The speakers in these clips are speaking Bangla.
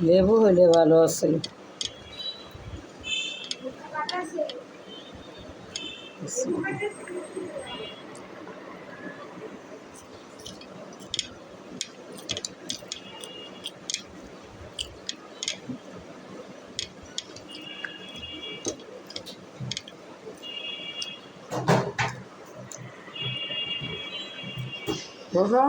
লেবু হইলে ভালো আছিল। বসো।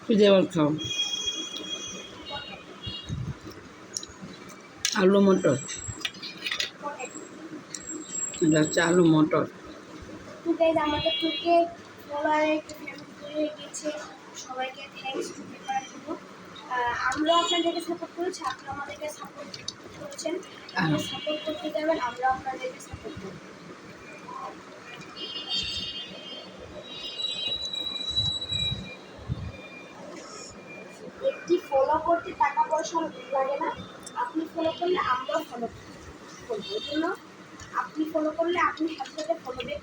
খুঁজে এবার খাও। আলু মটর, এটা হচ্ছে আলু মটর। আমাদের থেকে ফলোয়ার একটু ফেমাস হয়ে গেছে, সবাইকে থ্যাঙ্কস করার জন্য। আমরাও আপনাদেরকে সাপোর্ট করেছি, আপনারা আমাদেরকে সাপোর্ট করেছেন, আপনারা সাপোর্ট করতে যাবেন, আমরাও আপনাদেরকে সাপোর্ট করব। একটি ফলো করতে টাকা পয়সা লাগে না, আপনি ফলো করলে আমরাও ফলো করবো। এই জন্য আপনি ফলো করলে আপনি সাথে সাথে ফলো ব্যাক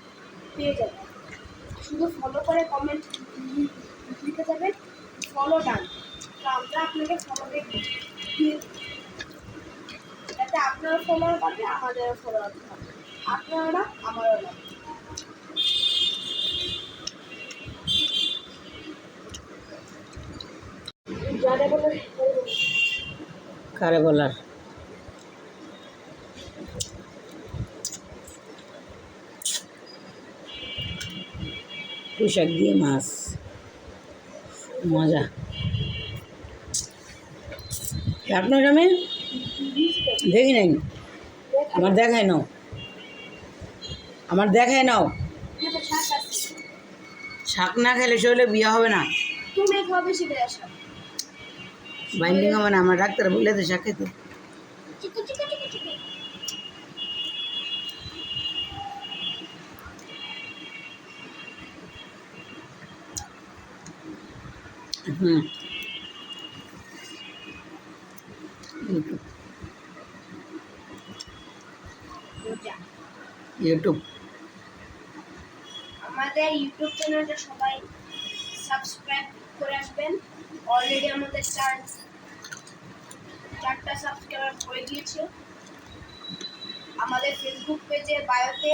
পেয়ে যাবেন। শুধু ফলো করে কমেন্ট লিখে যাবেন ফলো ডান, তো আমরা আপনাকে ফলো ব্যাক দিয়ে যাতে আপনারও ফলোয়ার পাবে, আমাদেরও ফলোয়ার পাবে, আপনারও না আমারও না। যারা বলে কারে বলার পুঁইশাক দিয়ে মাছ মজা। আপনার গ্রামে দেখি নাই, আমার দেখায় নাও, আমার দেখায় নাও। শাক না খেলে শরীরে বিয়ে হবে না, তুমি খাবে শিখে আসো। বাইন্ডিং হবে না। আমার ডাক্তার বলে তো শাক খেতে। হুম, ইউটিউব আমাদের ইউটিউব চ্যানেলটা সবাই সাবস্ক্রাইব করে আসবেন। অলরেডি আমাদের চারটা সাবস্ক্রাইবার হয়ে গিয়েছে। আমাদের ফেসবুক পেজে বায়োতে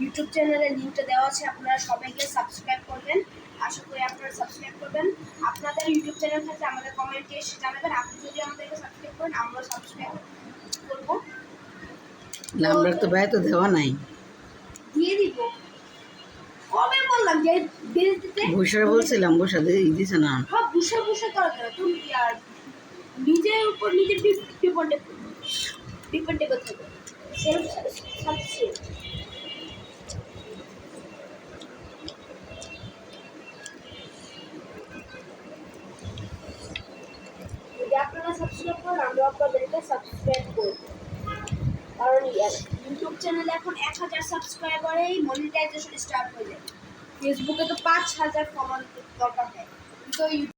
ইউটিউব চ্যানেলের লিঙ্কটা দেওয়া আছে, আপনারা সবাইকে সাবস্ক্রাইব করবেন। আশা করি আপনারা সাবস্ক্রাইব করবেন। আপনাদের ইউটিউব চ্যানেল থাকলে আমাদের কমেন্টে এসে জানাবেন। আপনি যদি আমাদেরকে সাবস্ক্রাইব করেন, আমরা সাবস্ক্রাইব করবো। নাম্বার তো ব্যয় তো দেওয়া নাই, দিয়ে দিব। কবে বললাম যে দিয়ে দিতে? বসে বলছিলাম, বসা দিছে না। হ্যাঁ, বসে করা যাবে। তুমি আর নিজের উপর নিজের ডিপেন্ডেবল থাকবে। Self sufficient. যদি আপনারা সাবস্ক্রাইব করেন, আমরা আপনাদেরকে সাবস্ক্রাইব করব। কারণ ইউটিউব চ্যানেলে এখন 1000 সাবস্ক্রাইবারেই মনিটাইজেশন স্টার্ট হয়ে যায়। ফেসবুকে তো 5000 ফলোয়ার দরকার হয়, তো